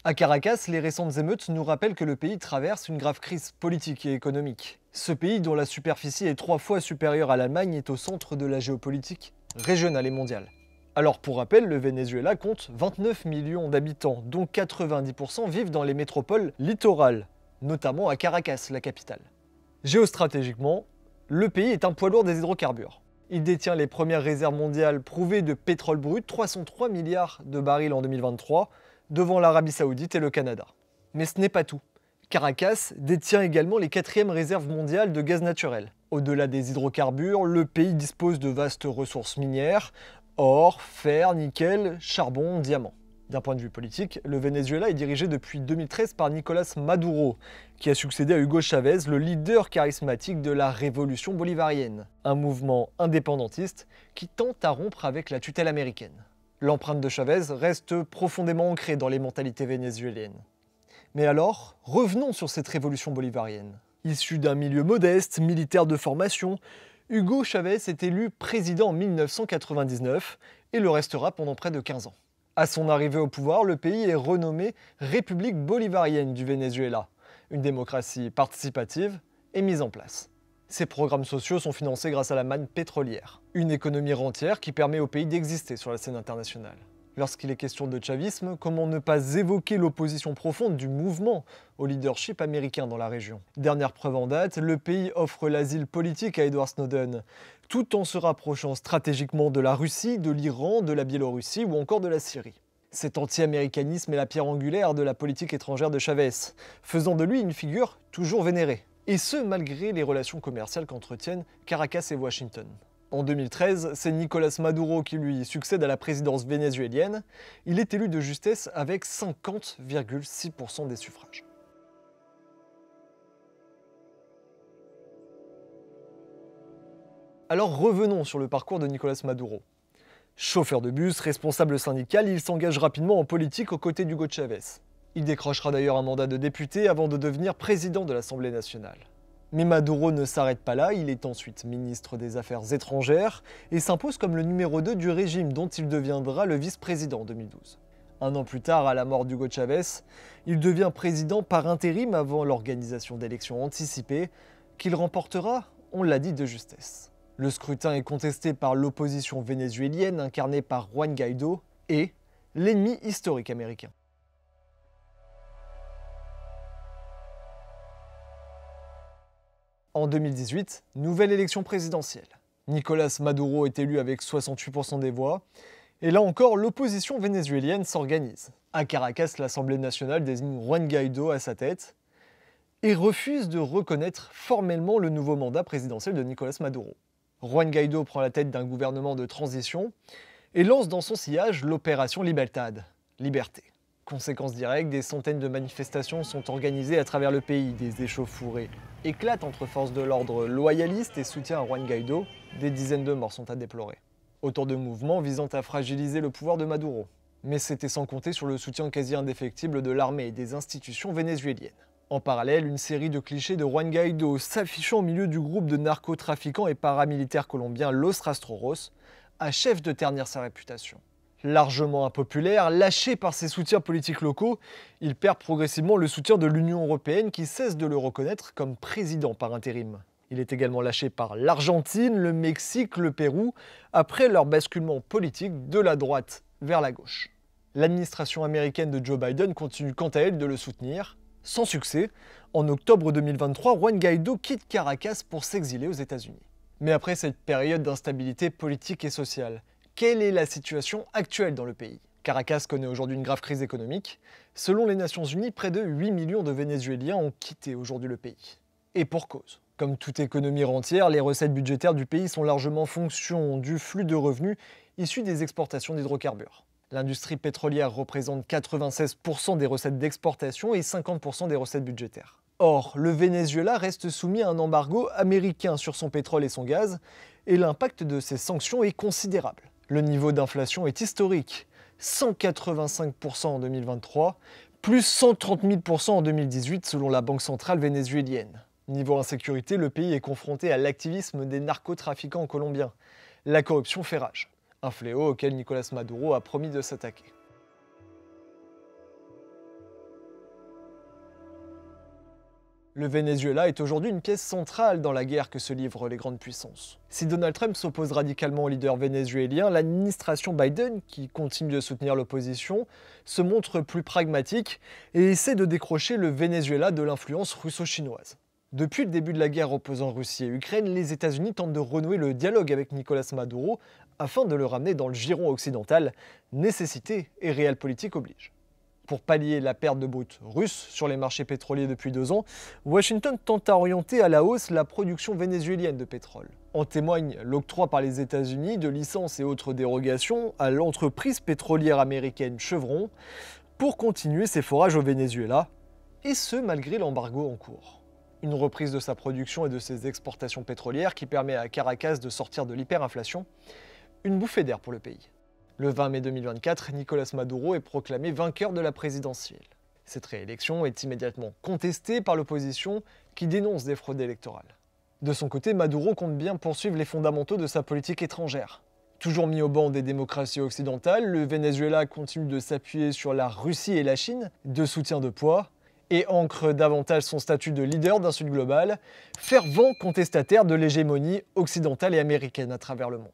À Caracas, les récentes émeutes nous rappellent que le pays traverse une grave crise politique et économique. Ce pays, dont la superficie est 3 fois supérieure à l'Allemagne, est au centre de la géopolitique régionale et mondiale. Alors pour rappel, le Venezuela compte 29 millions d'habitants, dont 90% vivent dans les métropoles littorales, notamment à Caracas, la capitale. Géostratégiquement, le pays est un poids lourd des hydrocarbures. Il détient les premières réserves mondiales prouvées de pétrole brut, 303 milliards de barils en 2023, devant l'Arabie Saoudite et le Canada. Mais ce n'est pas tout. Caracas détient également les 4e réserves mondiales de gaz naturel. Au-delà des hydrocarbures, le pays dispose de vastes ressources minières, or, fer, nickel, charbon, diamants. D'un point de vue politique, le Venezuela est dirigé depuis 2013 par Nicolás Maduro, qui a succédé à Hugo Chavez, le leader charismatique de la révolution bolivarienne, un mouvement indépendantiste qui tente à rompre avec la tutelle américaine. L'empreinte de Chavez reste profondément ancrée dans les mentalités vénézuéliennes. Mais alors, revenons sur cette révolution bolivarienne. Issu d'un milieu modeste, militaire de formation, Hugo Chavez est élu président en 1999 et le restera pendant près de 15 ans. À son arrivée au pouvoir, le pays est renommé République bolivarienne du Venezuela, une démocratie participative est mise en place. Ces programmes sociaux sont financés grâce à la manne pétrolière, une économie rentière qui permet au pays d'exister sur la scène internationale. Lorsqu'il est question de chavisme, comment ne pas évoquer l'opposition profonde du mouvement au leadership américain dans la région? Dernière preuve en date, le pays offre l'asile politique à Edward Snowden, tout en se rapprochant stratégiquement de la Russie, de l'Iran, de la Biélorussie ou encore de la Syrie. Cet anti-américanisme est la pierre angulaire de la politique étrangère de Chavez, faisant de lui une figure toujours vénérée. Et ce, malgré les relations commerciales qu'entretiennent Caracas et Washington. En 2013, c'est Nicolás Maduro qui lui succède à la présidence vénézuélienne. Il est élu de justesse avec 50,6% des suffrages. Alors revenons sur le parcours de Nicolás Maduro. Chauffeur de bus, responsable syndical, il s'engage rapidement en politique aux côtés d'Hugo Chavez. Il décrochera d'ailleurs un mandat de député avant de devenir président de l'Assemblée nationale. Mais Maduro ne s'arrête pas là, il est ensuite ministre des Affaires étrangères et s'impose comme le numéro 2 du régime dont il deviendra le vice-président en 2012. Un an plus tard, à la mort d'Hugo Chavez, il devient président par intérim avant l'organisation d'élections anticipées qu'il remportera, on l'a dit, de justesse. Le scrutin est contesté par l'opposition vénézuélienne incarnée par Juan Guaidó et l'ennemi historique américain. En 2018, nouvelle élection présidentielle. Nicolás Maduro est élu avec 68% des voix. Et là encore, l'opposition vénézuélienne s'organise. À Caracas, l'Assemblée nationale désigne Juan Guaidó à sa tête et refuse de reconnaître formellement le nouveau mandat présidentiel de Nicolás Maduro. Juan Guaidó prend la tête d'un gouvernement de transition et lance dans son sillage l'opération Libertad, liberté. Conséquence directe, des centaines de manifestations sont organisées à travers le pays, des échauffourées éclatent entre forces de l'ordre loyalistes et soutien à Juan Guaidó, des dizaines de morts sont à déplorer. Autant de mouvements visant à fragiliser le pouvoir de Maduro. Mais c'était sans compter sur le soutien quasi indéfectible de l'armée et des institutions vénézuéliennes. En parallèle, une série de clichés de Juan Guaidó s'affichant au milieu du groupe de narcotrafiquants et paramilitaires colombiens Los Rastreros achève de ternir sa réputation. Largement impopulaire, lâché par ses soutiens politiques locaux, il perd progressivement le soutien de l'Union européenne qui cesse de le reconnaître comme président par intérim. Il est également lâché par l'Argentine, le Mexique, le Pérou, après leur basculement politique de la droite vers la gauche. L'administration américaine de Joe Biden continue quant à elle de le soutenir. Sans succès, en octobre 2023, Juan Guaidó quitte Caracas pour s'exiler aux États-Unis. Mais après cette période d'instabilité politique et sociale, quelle est la situation actuelle dans le pays? Caracas connaît aujourd'hui une grave crise économique. Selon les Nations Unies, près de 8 millions de Vénézuéliens ont quitté aujourd'hui le pays. Et pour cause. Comme toute économie rentière, les recettes budgétaires du pays sont largement fonction du flux de revenus issus des exportations d'hydrocarbures. L'industrie pétrolière représente 96% des recettes d'exportation et 50% des recettes budgétaires. Or, le Venezuela reste soumis à un embargo américain sur son pétrole et son gaz, et l'impact de ces sanctions est considérable. Le niveau d'inflation est historique, 185% en 2023, plus 130 000% en 2018 selon la Banque centrale vénézuélienne. Niveau insécurité, le pays est confronté à l'activisme des narcotrafiquants colombiens. La corruption fait rage, un fléau auquel Nicolás Maduro a promis de s'attaquer. Le Venezuela est aujourd'hui une pièce centrale dans la guerre que se livrent les grandes puissances. Si Donald Trump s'oppose radicalement au leader vénézuélien, l'administration Biden, qui continue de soutenir l'opposition, se montre plus pragmatique et essaie de décrocher le Venezuela de l'influence russo-chinoise. Depuis le début de la guerre opposant Russie et Ukraine, les États-Unis tentent de renouer le dialogue avec Nicolás Maduro afin de le ramener dans le giron occidental, nécessité et réelle politique oblige. Pour pallier la perte de brut russe sur les marchés pétroliers depuis 2 ans, Washington tente à orienter à la hausse la production vénézuélienne de pétrole. En témoigne l'octroi par les États-Unis de licences et autres dérogations à l'entreprise pétrolière américaine Chevron pour continuer ses forages au Venezuela, et ce malgré l'embargo en cours. Une reprise de sa production et de ses exportations pétrolières qui permet à Caracas de sortir de l'hyperinflation, une bouffée d'air pour le pays. Le 20 mai 2024, Nicolás Maduro est proclamé vainqueur de la présidentielle. Cette réélection est immédiatement contestée par l'opposition qui dénonce des fraudes électorales. De son côté, Maduro compte bien poursuivre les fondamentaux de sa politique étrangère. Toujours mis au banc des démocraties occidentales, le Venezuela continue de s'appuyer sur la Russie et la Chine, de soutien de poids, et ancre davantage son statut de leader d'un Sud global, fervent contestataire de l'hégémonie occidentale et américaine à travers le monde.